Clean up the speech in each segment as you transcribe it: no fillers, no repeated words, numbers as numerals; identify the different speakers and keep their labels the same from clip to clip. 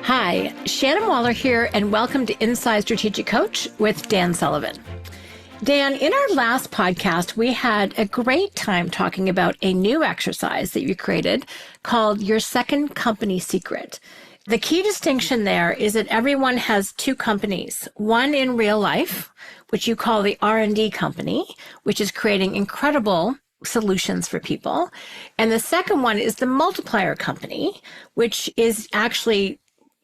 Speaker 1: Hi, Shannon Waller here, and welcome to Inside Strategic Coach with Dan Sullivan. Dan, in our last podcast, we had a great time talking about a new exercise that you created called Your Second Company Secret. The key distinction there is that everyone has two companies, one in real life, which you call the R&D company, which is creating incredible solutions for people. And the second one is the multiplier company, which is actually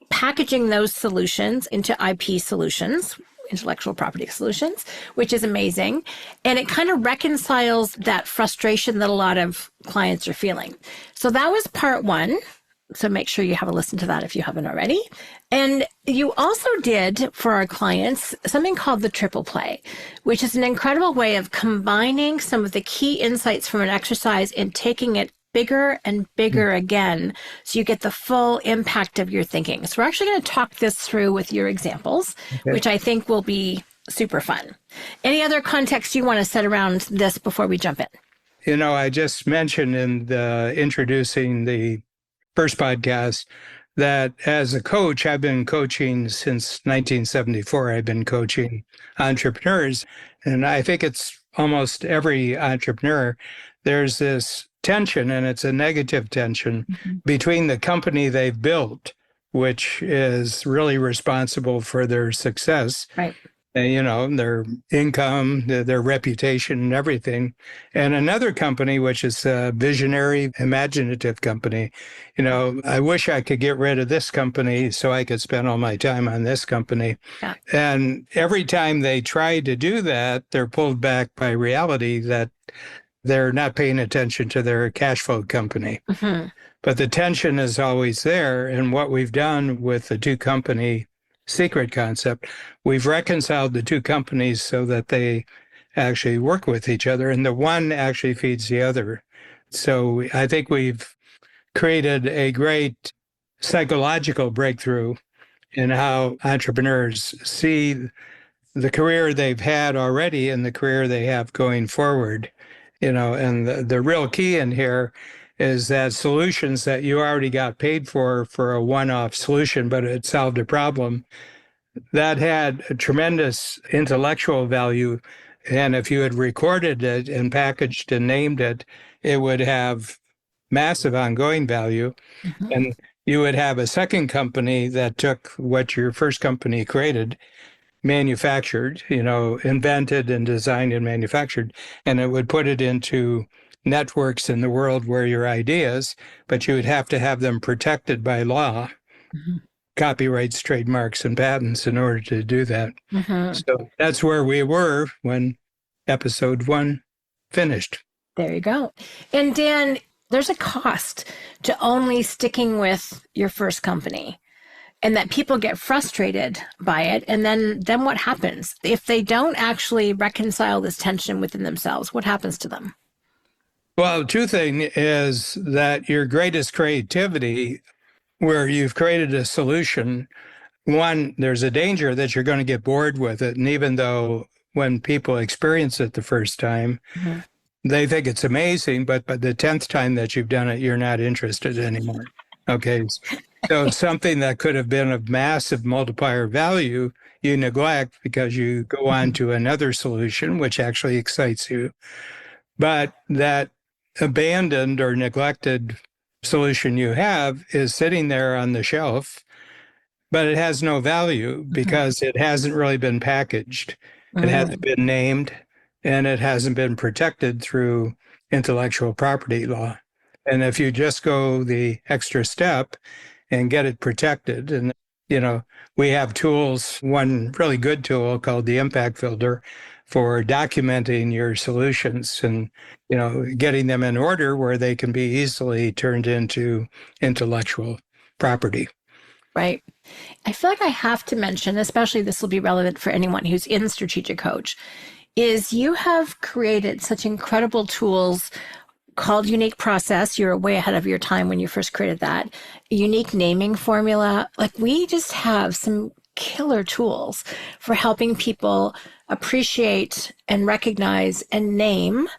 Speaker 1: packaging those solutions into IP solutions, intellectual property solutions, which is amazing. And it kind of reconciles that frustration that a lot of clients are feeling. So that was part one. So make sure you have a listen to that if you haven't already. And you also did for our clients something called the triple play, which is an incredible way of combining some of the key insights from an exercise and taking it bigger and bigger again, so you get the full impact of your thinking. So we're actually going to talk this through with your examples, which I think will be super fun. Any other context you want to set around this before we jump in?
Speaker 2: You know, I just mentioned in the introducing the first podcast that as a coach, I've been coaching since 1974. I've been coaching entrepreneurs, and I think it's almost every entrepreneur. There's this tension, and it's a negative tension between the company they've built, which is really responsible for their success,
Speaker 1: right?
Speaker 2: You know, their income, their reputation and everything. And another company, which is a visionary, imaginative company. You know, I wish I could get rid of this company so I could spend all my time on this company. Yeah. And every time they try to do that, they're pulled back by reality that they're not paying attention to their cash flow company. But the tension is always there. And what we've done with the two company secret concept, we've reconciled the two companies so that they actually work with each other, and the one actually feeds the other. So I think we've created a great psychological breakthrough in how entrepreneurs see the career they've had already and the career they have going forward. You know, and the real key in here is that solutions that you already got paid for a one-off solution, but it solved a problem, that had a tremendous intellectual value. And if you had recorded it and packaged and named it, it would have massive ongoing value. And you would have a second company that took what your first company created, manufactured, you know, invented and designed and manufactured, and it would put it into networks in the world where your ideas, but you would have to have them protected by law, copyrights, trademarks, and patents in order to do that. So that's where we were when episode one finished.
Speaker 1: There you go. And Dan, there's a cost to only sticking with your first company, and that people get frustrated by it. And then what happens? If they don't actually reconcile this tension within themselves, what happens to them?
Speaker 2: Well, two things is that your greatest creativity, where you've created a solution, one, there's a danger that you're going to get bored with it. And even though when people experience it the first time, they think it's amazing, but by the 10th time that you've done it, you're not interested anymore. Okay. So something that could have been of massive multiplier value, you neglect because you go on to another solution, which actually excites you. But that abandoned or neglected solution you have is sitting there on the shelf, but it has no value because it hasn't really been packaged. It hasn't been named, and it hasn't been protected through intellectual property law. And if you just go the extra step and get it protected, and, you know, we have tools, one really good tool called the impact filter for documenting your solutions and, you know, getting them in order where they can be easily turned into intellectual property.
Speaker 1: Right. I feel like I have to mention, especially this will be relevant for anyone who's in Strategic Coach, is you have created such incredible tools called Unique Process. You're way ahead of your time when you first created that. Unique naming formula. Like, we just have some killer tools for helping people appreciate and recognize and name,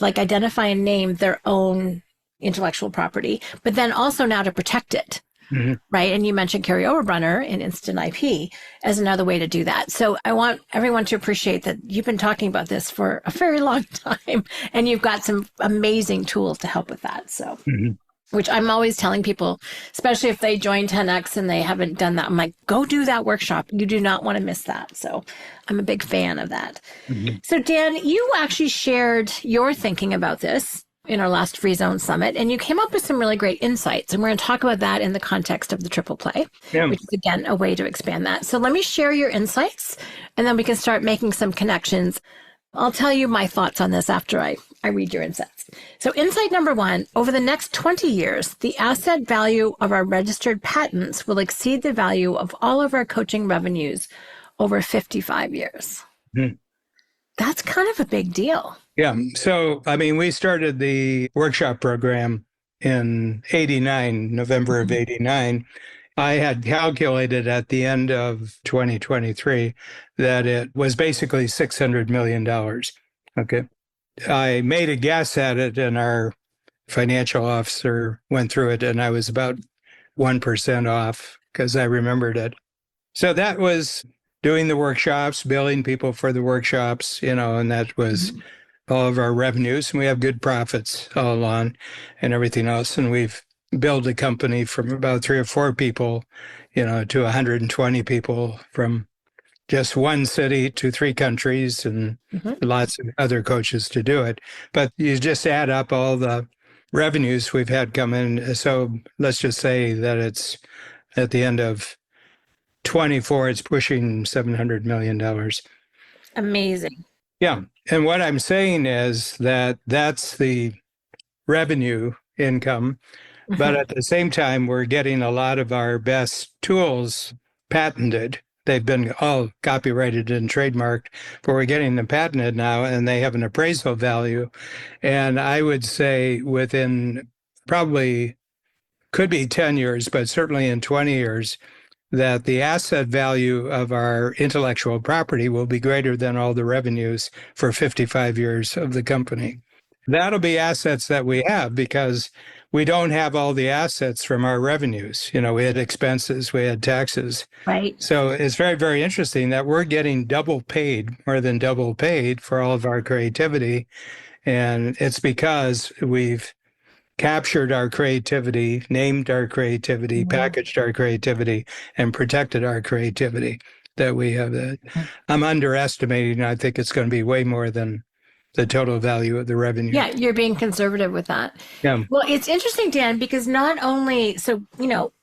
Speaker 1: like identify and name their own intellectual property, but then also now to protect it.
Speaker 2: Mhm.
Speaker 1: right? And you mentioned carryover runner in Instant IP as another way to do that. So I want everyone to appreciate that you've been talking about this for a very long time, and you've got some amazing tools to help with that. So,
Speaker 2: Mhm.
Speaker 1: which I'm always telling people, especially if they join 10X and they haven't done that, I'm like, go do that workshop. You do not want to miss that. So I'm a big fan of that.
Speaker 2: Mhm.
Speaker 1: So Dan, you actually shared your thinking about this in our last Free Zone Summit, and you came up with some really great insights. And we're going to talk about that in the context of the triple play,
Speaker 2: Yeah.
Speaker 1: which is, again, a way to expand that. So let me share your insights, and then we can start making some connections. I'll tell you my thoughts on this after I read your insights. So insight number one, over the next 20 years, the asset value of our registered patents will exceed the value of all of our coaching revenues over 55 years.
Speaker 2: Mhm.
Speaker 1: That's kind of a big deal.
Speaker 2: Yeah. So, I mean, we started the workshop program in 89, November of 89. I had calculated at the end of 2023 that it was basically $600 million. Okay. I made a guess at it, and our financial officer went through it, and I was about 1% off because I remembered it. So that was doing the workshops, billing people for the workshops, and that was
Speaker 1: Mhm.
Speaker 2: all of our revenues. And we have good profits all along and everything else. And we've built a company from about 3 or 4 people, to 120 people, from just one city to 3 countries, and
Speaker 1: Mhm.
Speaker 2: lots of other coaches to do it. But you just add up all the revenues we've had come in. So let's just say that it's at the end of 24, it's pushing $700 million.
Speaker 1: Amazing.
Speaker 2: Yeah. And what I'm saying is that that's the revenue income. But
Speaker 1: Mhm.
Speaker 2: at the same time, we're getting a lot of our best tools patented. They've been all copyrighted and trademarked, but we're getting them patented now, and they have an appraisal value. And I would say within probably could be 10 years, but certainly in 20 years, that the asset value of our intellectual property will be greater than all the revenues for 55 years of the company. That'll be assets that we have because we don't have all the assets from our revenues. We had expenses, we had taxes.
Speaker 1: Right.
Speaker 2: So it's very, very interesting that we're getting double paid, more than double paid for all of our creativity. And it's because we've captured our creativity, named our creativity,
Speaker 1: Mhm.
Speaker 2: packaged our creativity, and protected our creativity that we have. That I'm underestimating. I think it's going to be way more than the total value of the revenue.
Speaker 1: Yeah, you're being conservative with that.
Speaker 2: Yeah.
Speaker 1: Well, it's interesting, Dan, because not only, so,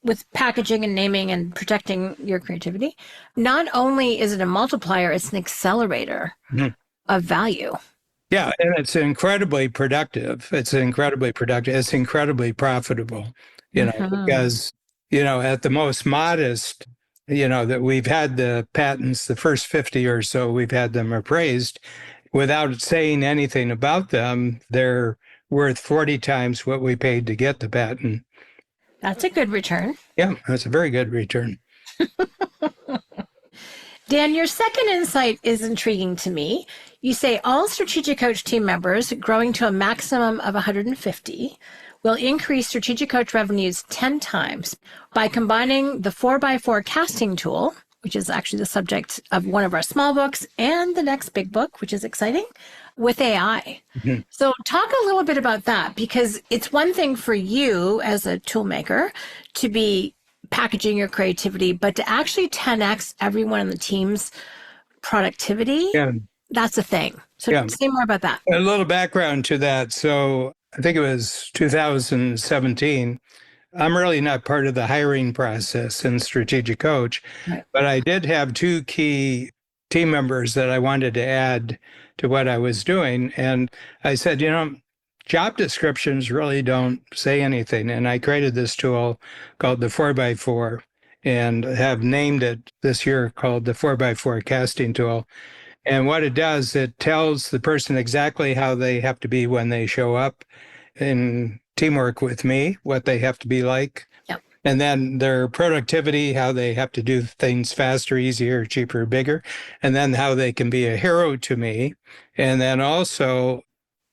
Speaker 1: with packaging and naming and protecting your creativity, not only is it a multiplier, it's an accelerator
Speaker 2: Mhm.
Speaker 1: of value.
Speaker 2: Yeah. And it's incredibly productive. It's incredibly productive. It's incredibly profitable,
Speaker 1: Hmm.
Speaker 2: because, at the most modest, that we've had the patents, the first 50 or so, we've had them appraised. Without saying anything about them, they're worth 40 times what we paid to get the patent.
Speaker 1: That's a good return.
Speaker 2: Yeah, that's a very good return.
Speaker 1: Dan, your second insight is intriguing to me. You say all Strategic Coach team members growing to a maximum of 150 will increase Strategic Coach revenues 10 times by combining the 4x4 casting tool, which is actually the subject of one of our small books and the next big book, which is exciting, with AI.
Speaker 2: Mhm.
Speaker 1: So talk a little bit about that, because it's one thing for you as a tool maker to be packaging your creativity, but to actually 10x everyone in the team's productivity,
Speaker 2: Yeah,
Speaker 1: that's a thing. So
Speaker 2: yeah.
Speaker 1: say more about that.
Speaker 2: A little background to that. So I think it was 2017. I'm really not part of the hiring process in Strategic Coach,
Speaker 1: Right.
Speaker 2: but I did have 2 key team members that I wanted to add to what I was doing. And I said, job descriptions really don't say anything. And I created this tool called the 4x4 and have named it this year called the 4x4 casting tool. And what it does, it tells the person exactly how they have to be when they show up in teamwork with me, what they have to be like.
Speaker 1: Yep.
Speaker 2: And then their productivity, how they have to do things faster, easier, cheaper, bigger. And then how they can be a hero to me. And then also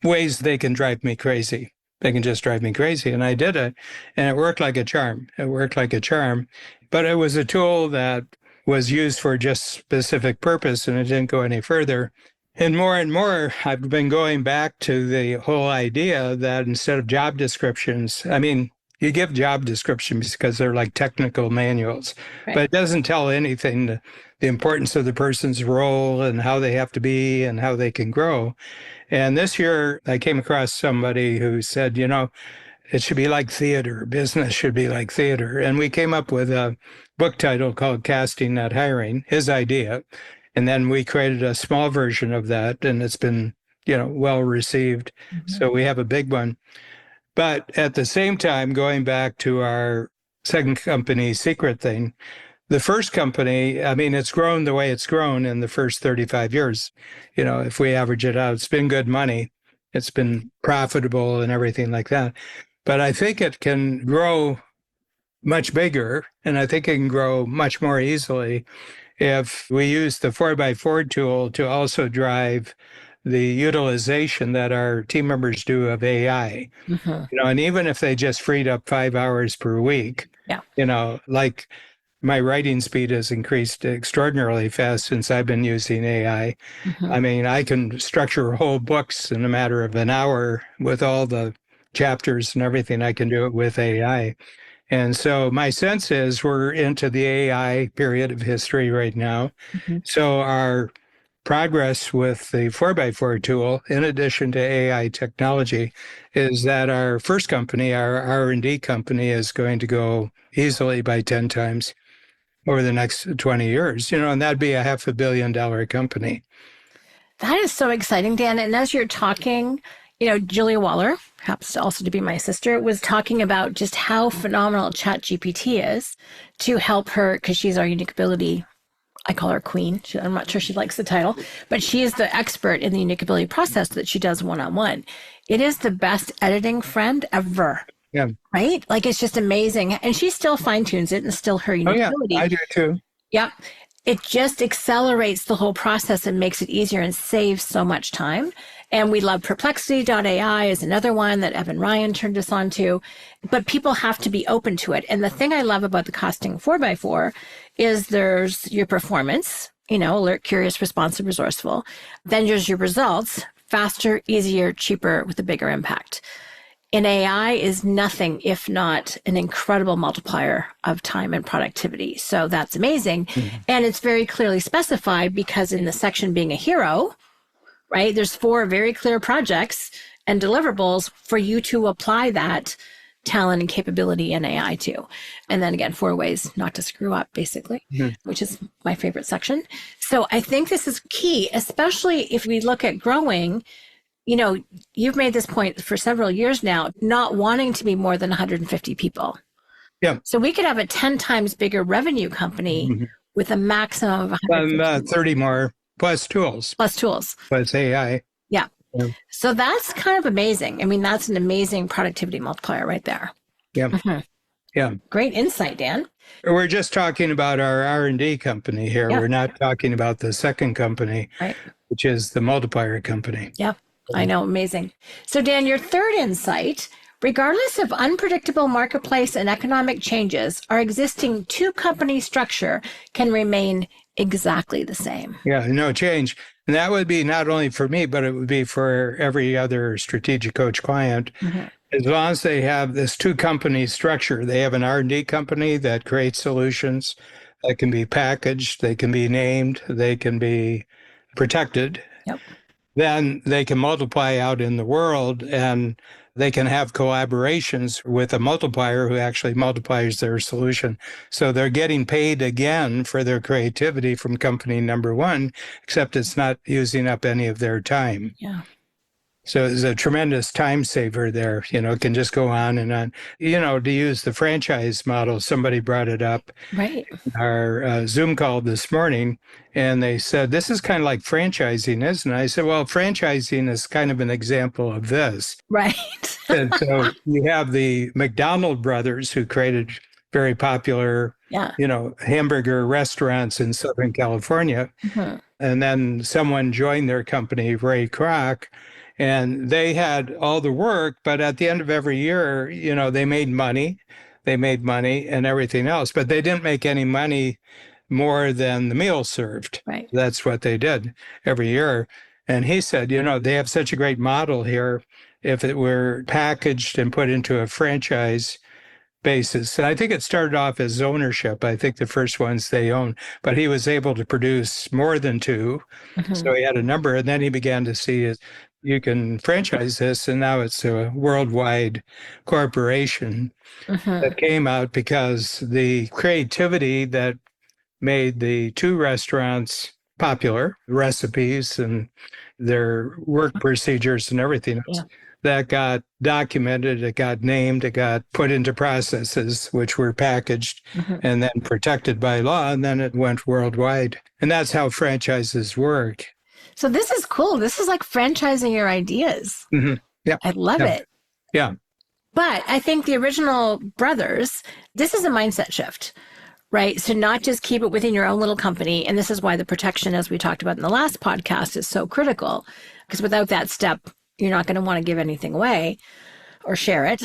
Speaker 2: ways they can drive me crazy. they can just drive me crazy. And I did it, and it worked like a charm. It worked like a charm. But it was a tool that was used for just specific purpose, and it didn't go any further. And more, I've been going back to the whole idea that instead of job descriptions, I mean, you give job descriptions because they're like technical manuals,
Speaker 1: Right.
Speaker 2: but it doesn't tell anything, the importance of the person's role and how they have to be and how they can grow. And this year I came across somebody who said, it should be like theater. Business should be like theater. And we came up with a book title called Casting, Not Hiring, his idea. And then we created a small version of that, and it's been, well received. Mm-hmm. So we have a big one. But at the same time, going back to our second company secret thing, the first company, I mean, it's grown the way it's grown in the first 35 years. If we average it out, it's been good money. It's been profitable and everything like that. But I think it can grow much bigger, and I think it can grow much more easily if we use the 4x4 tool to also drive the utilization that our team members do of AI. Mm-hmm. And even if they just freed up 5 hours per week, like my writing speed has increased extraordinarily fast since I've been using AI. Mm-hmm. I mean, I can structure whole books in a matter of an hour with all the chapters and everything. I can do it with AI. And so my sense is we're into the AI period of history right now. Mm-hmm. So our progress with the 4x4 tool, in addition to AI technology, is that our first company, our R&D company, is going to go easily by 10 times over the next 20 years, and that'd be a $500 million company.
Speaker 1: That is so exciting, Dan. And as you're talking, Julia Waller, happens also to be my sister, was talking about just how phenomenal ChatGPT is to help her, because she's our unique ability. I call her queen. I'm not sure she likes the title, but she is the expert in the unique ability process that she does one-on-one. It is the best editing friend ever.
Speaker 2: Yeah.
Speaker 1: Right? Like, it's just amazing. And she still fine-tunes it, and it's still her unique ability.
Speaker 2: I do too.
Speaker 1: Yep. It just accelerates the whole process and makes it easier and saves so much time. And we love Perplexity.ai is another one that Evan Ryan turned us on to. But people have to be open to it. And the thing I love about the costing 4x4 is there's your performance, alert, curious, responsive, resourceful. Then there's your results, faster, easier, cheaper, with a bigger impact. And AI is nothing if not an incredible multiplier of time and productivity. So that's amazing. Mm-hmm. And it's very clearly specified because in the section being a hero, right, there's 4 very clear projects and deliverables for you to apply that talent and capability in AI to. And then again, 4 ways not to screw up, basically, which is my favorite section. So I think this is key, especially if we look at growing. You've made this point for several years now, not wanting to be more than 150 people.
Speaker 2: Yeah.
Speaker 1: So we could have a 10 times bigger revenue company with a maximum of 150.
Speaker 2: 30 more plus tools. Plus AI.
Speaker 1: Yeah. So that's kind of amazing. I mean, that's an amazing productivity multiplier right there.
Speaker 2: Yeah. Mm-hmm. Yeah.
Speaker 1: Great insight, Dan.
Speaker 2: We're just talking about our R&D company here. Yeah. We're not talking about the second company, right, which is the multiplier company.
Speaker 1: Yeah. I know. Amazing. So, Dan, your third insight, regardless of unpredictable marketplace and economic changes, our existing 2-company structure can remain exactly the same.
Speaker 2: Yeah, no change. And that would be not only for me, but it would be for every other strategic coach client. Mm-hmm. As long as they have this 2-company structure, they have an R&D company that creates solutions that can be packaged, they can be named, they can be protected.
Speaker 1: Yep.
Speaker 2: Then they can multiply out in the world, and they can have collaborations with a multiplier who actually multiplies their solution. So they're getting paid again for their creativity from company number 1, except it's not using up any of their time.
Speaker 1: Yeah.
Speaker 2: So it's a tremendous time saver there. It can just go on and on. To use the franchise model, somebody brought it up.
Speaker 1: Right.
Speaker 2: Our Zoom call this morning, and they said, this is kind of like franchising, isn't it? I said, well, franchising is kind of an example of this.
Speaker 1: Right.
Speaker 2: And so you have the McDonald brothers who created very popular, hamburger restaurants in Southern California. Mm-hmm. And then someone joined their company, Ray Kroc, And they had all the work, but at the end of every year, they made money. They made money and everything else, but they didn't make any money more than the meal served.
Speaker 1: Right.
Speaker 2: That's what they did every year. And he said, they have such a great model here. If it were packaged and put into a franchise basis, and I think it started off as ownership. I think the first ones they owned, but he was able to produce more than two. So he had a number, and then he began to see it. You can franchise this, and now it's a worldwide corporation that came out because the creativity that made the two restaurants popular, recipes and their work procedures and everything else, that got documented, it got named, it got put into processes, which were packaged and then protected by law, and then it went worldwide. And that's how franchises work.
Speaker 1: So this is cool. This is like franchising your ideas.
Speaker 2: Yeah.
Speaker 1: I love it.
Speaker 2: Yeah.
Speaker 1: But I think the original brothers, this is a mindset shift, right? So not just keep it within your own little company. And this is why the protection, as we talked about in the last podcast, is so critical. Because without that step, you're not going to want to give anything away or share it.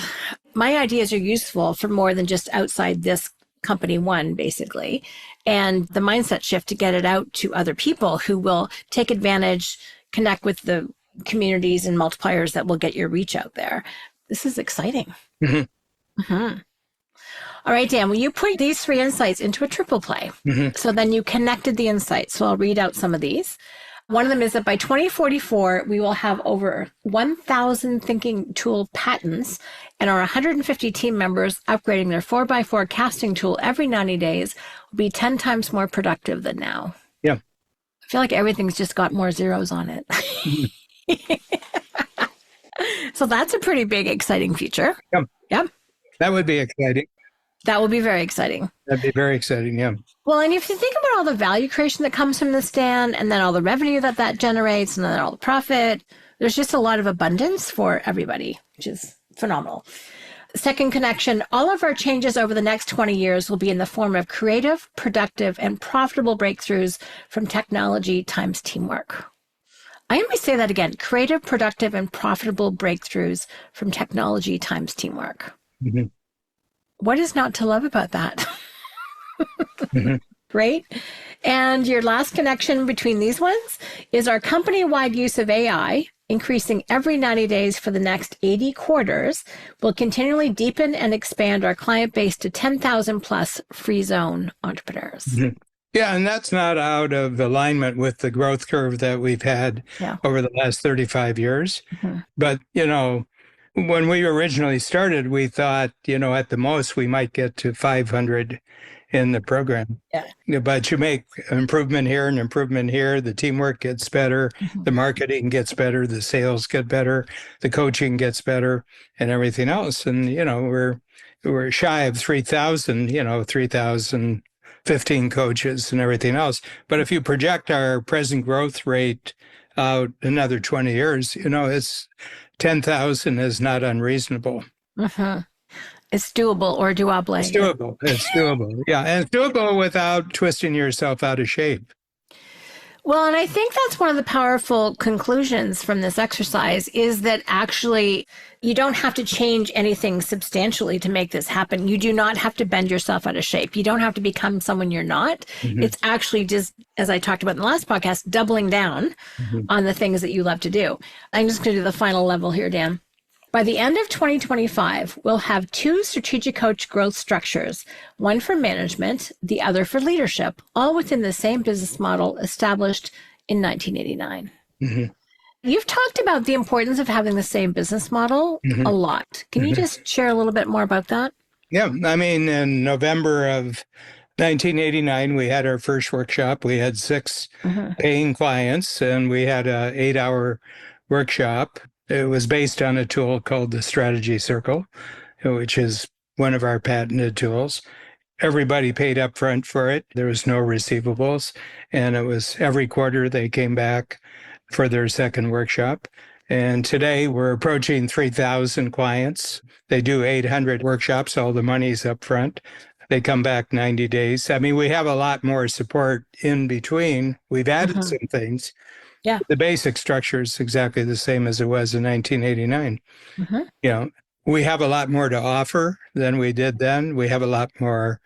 Speaker 1: My ideas are useful for more than just outside this company one, basically. And the mindset shift to get it out to other people who will take advantage, connect with the communities and multipliers that will get your reach out there. This is exciting. All right, Dan, well, you put these 3 insights into a triple play. So then you connected the insights. So I'll read out some of these. One of them is that by 2044, we will have over 1,000 thinking tool patents, and our 150 team members upgrading their 4x4 casting tool every 90 days will be 10 times more productive than now.
Speaker 2: Yeah.
Speaker 1: I feel like everything's just got more zeros on it. So that's a pretty big, exciting future. Yep.
Speaker 2: That would be exciting.
Speaker 1: That would be very exciting.
Speaker 2: That'd be very exciting, yeah.
Speaker 1: Well, and if you think about all the value creation that comes from this, Dan, and then all the revenue that generates, and then all the profit, there's just a lot of abundance for everybody, which is phenomenal. Second connection, all of our changes over the next 20 years will be in the form of creative, productive, and profitable breakthroughs from technology times teamwork. I may say that again, creative, productive, and profitable breakthroughs from technology times teamwork. What is not to love about that? Right? And your last connection between these ones is our company-wide use of AI, increasing every 90 days for the next 80 quarters, will continually deepen and expand our client base to 10,000 plus free zone entrepreneurs.
Speaker 2: Yeah, and that's not out of alignment with the growth curve that we've had over the last 35 years. But, when we originally started, we thought, at the most, we might get to 500 in the program. But you make improvement here and improvement here. The teamwork gets better. The marketing gets better. The sales get better. The coaching gets better and everything else. And, we're shy of 3,000, 3,015 coaches and everything else. But if you project our present growth rate out another 20 years, it's 10,000 is not unreasonable.
Speaker 1: It's doable or doable.
Speaker 2: It's doable. It's doable. Yeah. And it's doable without twisting yourself out of shape.
Speaker 1: Well, and I think that's one of the powerful conclusions from this exercise is that actually you don't have to change anything substantially to make this happen. You do not have to bend yourself out of shape. You don't have to become someone you're not. It's actually just, as I talked about in the last podcast, doubling down on the things that you love to do. I'm just going to do the final level here, Dan. By the end of 2025, we'll have 2 strategic coach growth structures, one for management, the other for leadership, all within the same business model established in 1989. You've talked about the importance of having the same business model a lot. Can you just share a little bit more about that?
Speaker 2: Yeah. I mean, in November of 1989, we had our first workshop. We had 6 paying clients, and we had an 8-hour workshop. It was based on a tool called the Strategy Circle, which is one of our patented tools. Everybody paid up front for it. There was no receivables. And it was every quarter they came back for their second workshop. And today we're approaching 3,000 clients. They do 800 workshops. All the money's up front. They come back 90 days. I mean, we have a lot more support in between. We've added some things.
Speaker 1: Yeah.
Speaker 2: The basic structure is exactly the same as it was in 1989.
Speaker 1: Mm-hmm.
Speaker 2: You know, we have a lot more to offer than we did then. We have a lot more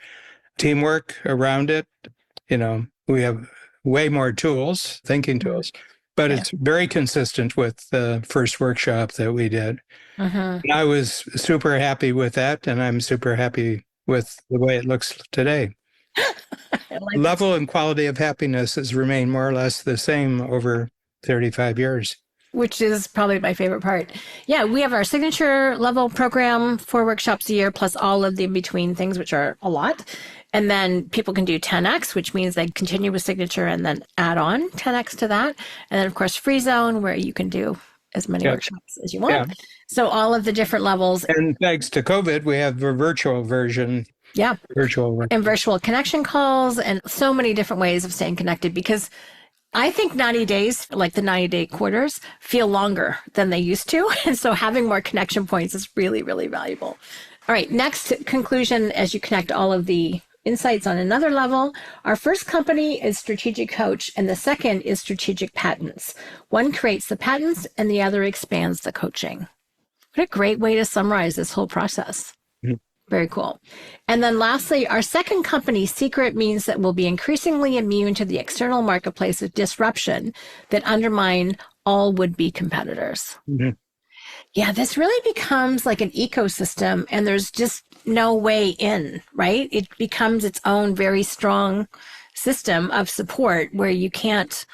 Speaker 2: teamwork around it. You know, we have way more tools, thinking tools, but
Speaker 1: Yeah.
Speaker 2: it's very consistent with the first workshop that we did.
Speaker 1: Mm-hmm.
Speaker 2: And I was super happy with that, and I'm super happy with the way it looks today.
Speaker 1: I like it.
Speaker 2: Level and quality of happiness has remained more or less the same over 35 years.
Speaker 1: Which is probably my favorite part. Yeah, we have our signature level program, 4 workshops a year, plus all of the in-between things, which are a lot. And then people can do 10X, which means they continue with signature and then add on 10X to that. And then, of course, free zone, where you can do as many workshops as you want.
Speaker 2: Yeah.
Speaker 1: So all of the different levels.
Speaker 2: And thanks to COVID, we have a virtual version.
Speaker 1: Yeah.
Speaker 2: Virtual.
Speaker 1: And virtual connection calls and so many different ways of staying connected, because I think 90 days, like the 90-day quarters, feel longer than they used to. And so having more connection points is really, really valuable. All right, next conclusion, as you connect all of the insights on another level. Our first company is Strategic Coach, and the second is Strategic Patents. One creates the patents, and the other expands the coaching. What a great way to summarize this whole process. Very cool. And then lastly, our second company, Secret, means that we'll be increasingly immune to the external marketplace of disruption that undermine all would-be competitors. Mm-hmm. Yeah, this really becomes like an ecosystem, and there's just no way in, right? It becomes its own very strong system of support where you can't.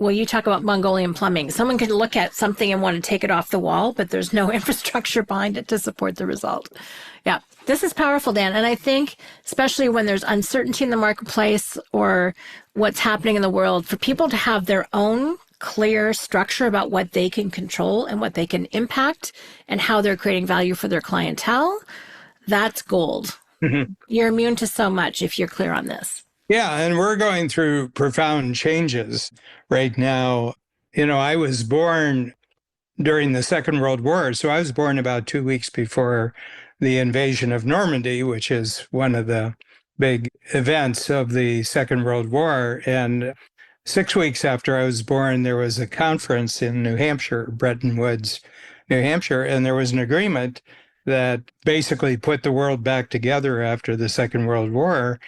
Speaker 1: Well, you talk about Mongolian plumbing. Someone can look at something and want to take it off the wall, but there's no infrastructure behind it to support the result. Yeah, this is powerful, Dan. And I think, especially when there's uncertainty in the marketplace or what's happening in the world, for people to have their own clear structure about what they can control and what they can impact and how they're creating value for their clientele, that's gold. Mm-hmm. You're immune to so much if you're clear on this.
Speaker 2: Yeah, and we're going through profound changes right now. You know, I was born during the Second World War, so I was born about 2 weeks before the invasion of Normandy, which is one of the big events of the Second World War. And 6 weeks after I was born, there was a conference in New Hampshire, Bretton Woods, New Hampshire, and there was an agreement that basically put the world back together after the Second World War.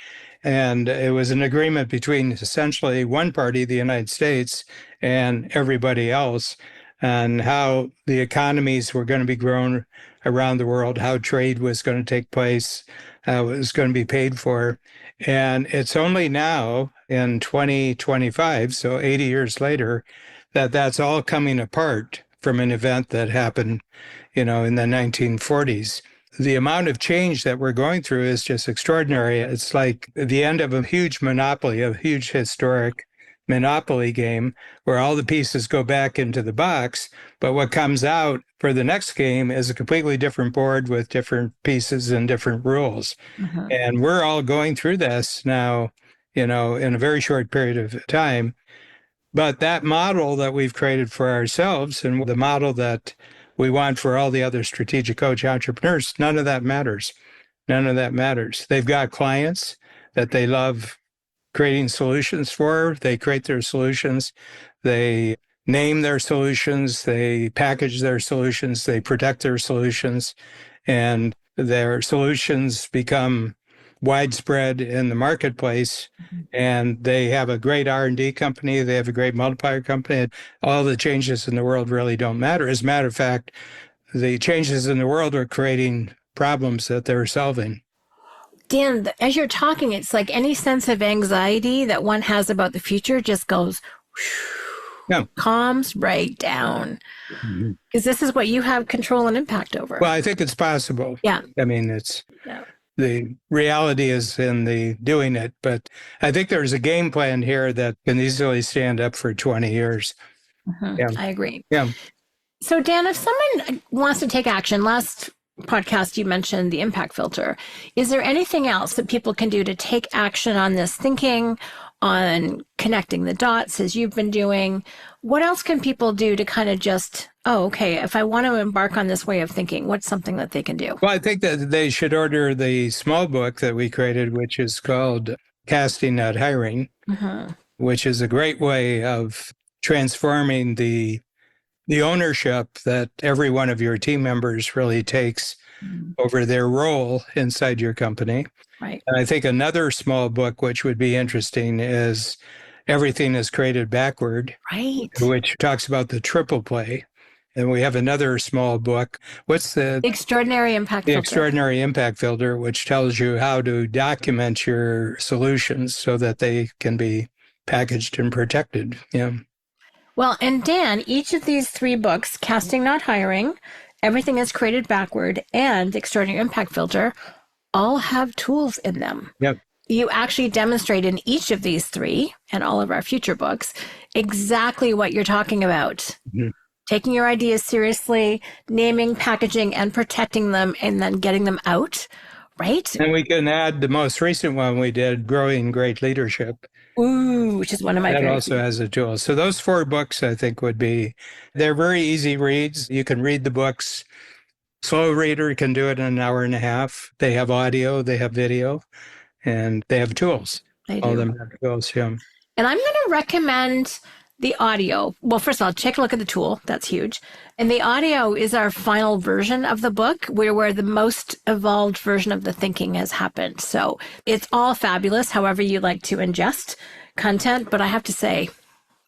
Speaker 2: And it was an agreement between essentially one party, the United States, and everybody else, and how the economies were going to be grown around the world, how trade was going to take place, how it was going to be paid for. And it's only now in 2025, so 80 years later, that that's all coming apart from an event that happened, you know, in the 1940s. The amount of change that we're going through is just extraordinary. It's like the end of a huge monopoly, a huge historic monopoly game where all the pieces go back into the box. But what comes out for the next game is a completely different board with different pieces and different rules. Mm-hmm. And we're all going through this now, you know, in a very short period of time. But that model that we've created for ourselves and the model that we want for all the other strategic coach entrepreneurs, none of that matters. None of that matters. They've got clients that they love creating solutions for. They create their solutions. They name their solutions. They package their solutions. They protect their solutions. And their solutions become widespread in the marketplace. And they have a great R&D company. They have a great multiplier company. All the changes in the world really don't matter. As a matter of fact, the changes in the world are creating problems that they're solving.
Speaker 1: Dan, as you're talking, it's like any sense of anxiety that one has about the future just goes, calms right down. Because this is what you have control and impact over.
Speaker 2: Well, I think it's possible.
Speaker 1: Yeah.
Speaker 2: I mean, it's... Yeah. The reality is in the doing it, but I think there's a game plan here that can easily stand up for 20 years.
Speaker 1: Mm-hmm. Yeah. I agree.
Speaker 2: Yeah.
Speaker 1: So Dan, if someone wants to take action, last podcast you mentioned the impact filter. Is there anything else that people can do to take action on this thinking, on connecting the dots as you've been doing? What else can people do to kind of just, if I want to embark on this way of thinking, what's something that they can do?
Speaker 2: Well, I think that they should order the small book that we created, which is called Casting, Not Hiring, which is a great way of transforming the ownership that every one of your team members really takes over their role inside your company.
Speaker 1: Right.
Speaker 2: And I think another small book, which would be interesting, is Everything is Created Backward,
Speaker 1: Right.
Speaker 2: which talks about the triple play. And we have another small book. What's the
Speaker 1: Extraordinary Impact
Speaker 2: The
Speaker 1: Filter.
Speaker 2: Extraordinary Impact Filter, which tells you how to document your solutions so that they can be packaged and protected. Yeah.
Speaker 1: Well, and Dan, each of these 3 books, Casting Not Hiring, Everything is Created Backward, and Extraordinary Impact Filter, all have tools in them.
Speaker 2: Yep.
Speaker 1: You actually demonstrate in each of these 3 and all of our future books exactly what you're talking about. Mm-hmm. Taking your ideas seriously, naming, packaging, and protecting them, and then getting them out, right?
Speaker 2: And we can add the most recent one we did, Growing Great Leadership.
Speaker 1: Ooh, which is one of my favorites.
Speaker 2: That also has a tool. So those 4 books, I think, they're very easy reads. You can read the books. Slow reader can do it in an hour and a half. They have audio, they have video, and they have tools.
Speaker 1: They do.
Speaker 2: All of them have tools, yeah.
Speaker 1: And I'm going to recommend the audio. Well, first of all, take a look at the tool. That's huge. And the audio is our final version of the book, where the most evolved version of the thinking has happened. So it's all fabulous, however you like to ingest content. But I have to say,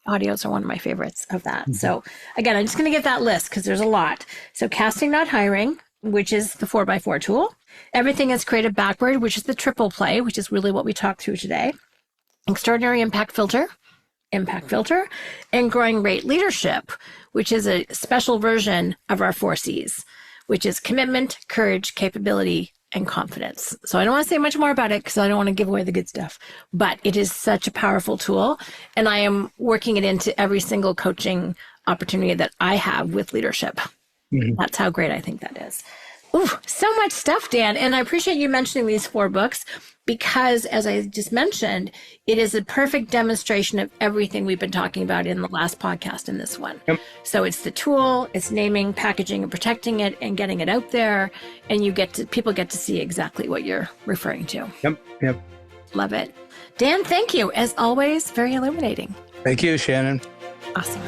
Speaker 1: audios are one of my favorites of that. Mm-hmm. So again, I'm just going to get that list because there's a lot. So Casting Not Hiring, which is the 4x4 tool. Everything is Created Backward, which is the triple play, which is really what we talked through today. Extraordinary Impact Filter, and Growing Great Leadership, which is a special version of our 4 C's, which is commitment, courage, capability, and confidence. So I don't want to say much more about it because I don't want to give away the good stuff, but it is such a powerful tool. And I am working it into every single coaching opportunity that I have with leadership. Mm-hmm. That's how great I think that is. Ooh, so much stuff, Dan. And I appreciate you mentioning these 4 books because, as I just mentioned, it is a perfect demonstration of everything we've been talking about in the last podcast and this one. Yep. So it's the tool, it's naming, packaging, and protecting it and getting it out there. And people get to see exactly what you're referring to.
Speaker 2: Yep.
Speaker 1: Love it. Dan, thank you. As always, very illuminating.
Speaker 2: Thank you, Shannon.
Speaker 1: Awesome.